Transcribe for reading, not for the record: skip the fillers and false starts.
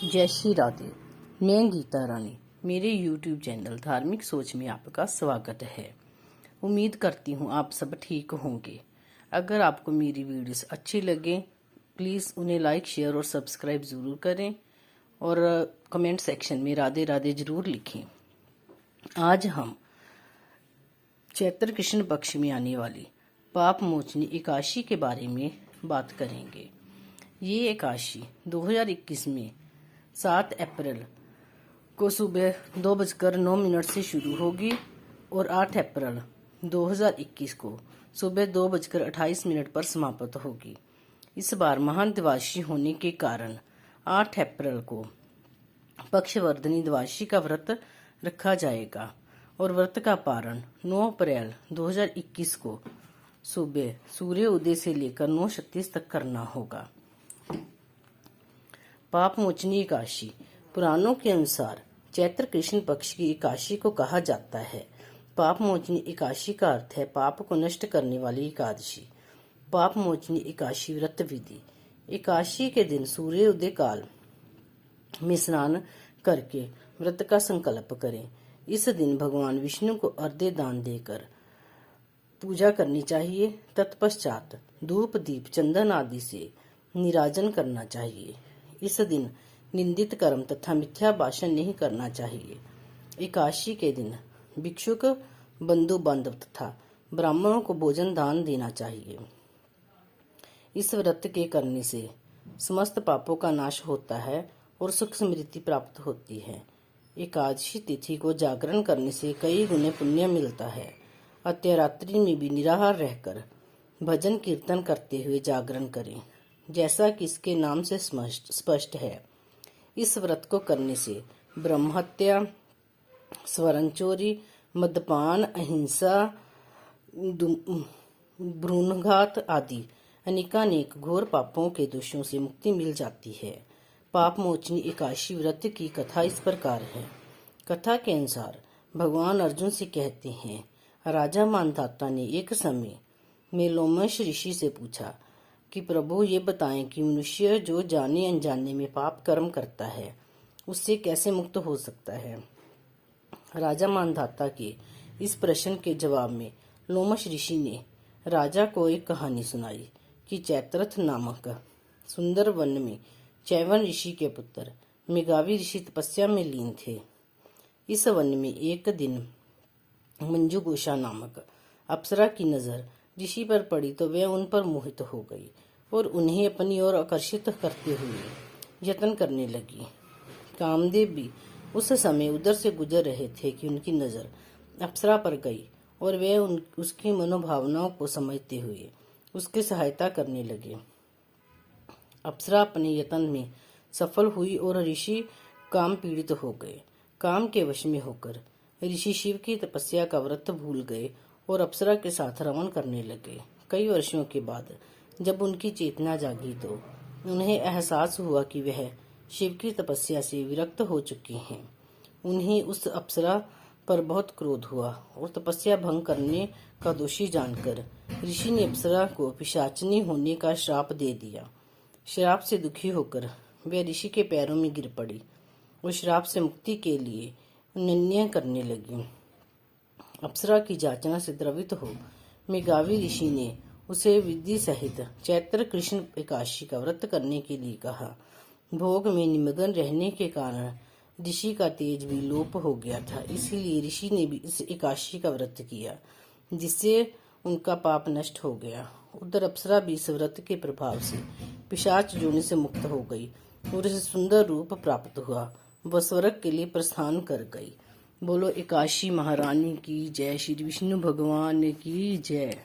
जय श्री राधे। मैं गीता रानी, मेरे YouTube चैनल धार्मिक सोच में आपका स्वागत है। उम्मीद करती हूँ आप सब ठीक होंगे। अगर आपको मेरी वीडियोस अच्छी लगे प्लीज़ उन्हें लाइक, शेयर और सब्सक्राइब ज़रूर करें और कमेंट सेक्शन में राधे राधे ज़रूर लिखें। आज हम चैत्र कृष्ण पक्ष में आने वाली पाप मोचनी एकादशी के बारे में बात करेंगे। ये एकादशी 2021 में 7 अप्रैल को सुबह 2:09 से शुरू होगी और 8 अप्रैल 2021 को सुबह 2:28 पर समाप्त होगी। इस बार महान द्वादशी होने के कारण 8 अप्रैल को पक्षवर्धनी द्वादशी का व्रत रखा जाएगा और व्रत का पारण 9 अप्रैल 2021 को सुबह सूर्य उदय से लेकर 9:36 तक करना होगा। पाप मोचनी एकादशी पुराणों के अनुसार चैत्र कृष्ण पक्ष की एकादशी को कहा जाता है। पाप मोचनी एकादशी का अर्थ है पाप को नष्ट करने वाली एकादशी। पाप मोचनी एकादशी व्रत विधि। एकादशी के दिन सूर्योदय काल में स्नान करके व्रत का संकल्प करें। इस दिन भगवान विष्णु को अर्घ्य दान देकर पूजा करनी चाहिए। तत्पश्चात धूप, दीप, चंदन आदि से निराजन करना चाहिए। इस दिन निंदित कर्म तथा मिथ्या भाषण नहीं करना चाहिए। एकादशी के दिन भिक्षुक, बंधु बांधव तथा ब्राह्मणों को भोजन दान देना चाहिए। इस व्रत के करने से समस्त पापों का नाश होता है और सुख समृद्धि प्राप्त होती है। एकादशी तिथि को जागरण करने से कई गुने पुण्य मिलता है। अत्यरात्रि में भी निराहार रहकर भजन कीर्तन करते हुए जागरण करें, जैसा कि इसके नाम से स्पष्ट है। इस व्रत को करने से ब्रह्महत्या, स्वर्ण चोरी, मद्यपान, अहिंसा, भ्रूणघात आदि अनेकानेक घोर पापों के दोषों से मुक्ति मिल जाती है। पाप मोचनी एकादशी व्रत की कथा इस प्रकार है। कथा के अनुसार भगवान अर्जुन से कहते हैं, राजा मानधाता ने एक समय में लोमश ऋषि से पूछा कि प्रभु ये बताएं कि मनुष्य जो जाने अनजाने में पाप कर्म करता है उससे कैसे मुक्त हो सकता है। राजा मानधाता के इस प्रश्न के जवाब में लोमश ऋषि ने राजा को एक कहानी सुनाई कि चैत्रथ नामक सुंदर वन में चैवन ऋषि के पुत्र मेघावी ऋषि तपस्या में लीन थे। इस वन में एक दिन मंजू घोषा नामक अप्सरा की नजर ऋषि पर पड़ी तो वह उन पर मोहित हो गई और उन्हें अपनी ओर आकर्षित करते हुए यत्न करने लगी। कामदेव भी उस समय उधर से गुजर रहे थे कि उनकी नजर अप्सरा पर गई और वे उसकी मनोभावनाओं को समझते हुए उसकी सहायता करने लगे। अप्सरा अपने यत्न में सफल हुई और ऋषि काम पीड़ित हो गए। काम के वश में होकर ऋषि शिव की तपस्या का व्रत भूल गए और अप्सरा के साथ रमण करने लगे। कई वर्षों के बाद जब उनकी चेतना जागी तो उन्हें एहसास हुआ कि वह शिव की तपस्या से विरक्त हो चुके हैं। उन्हें उस अप्सरा पर बहुत क्रोध हुआ और तपस्या भंग करने का दोषी जानकर ऋषि ने अप्सरा को पिशाचनी होने का श्राप दे दिया। श्राप से दुखी होकर वह ऋषि के पैरों में गिर पड़ी और श्राप से मुक्ति के लिए अनन्य करने लगी। अप्सरा की याचना से द्रवित हो मेघावी ऋषि ने उसे विधि सहित चैत्र कृष्ण एकादशी का व्रत करने के लिए कहा। भोग में निमग्न रहने के कारण ऋषि का तेज भी लोप हो गया था, इसीलिए ऋषि ने भी इस एकादशी का व्रत किया, जिससे उनका पाप नष्ट हो गया। उधर अप्सरा भी इस व्रत के प्रभाव से पिशाच योनि से मुक्त हो गई और इसे सुंदर रूप प्राप्त हुआ। वह स्वर्ग के लिए प्रस्थान कर गई। बोलो एकादशी महारानी की जय, श्री विष्णु भगवान की जय।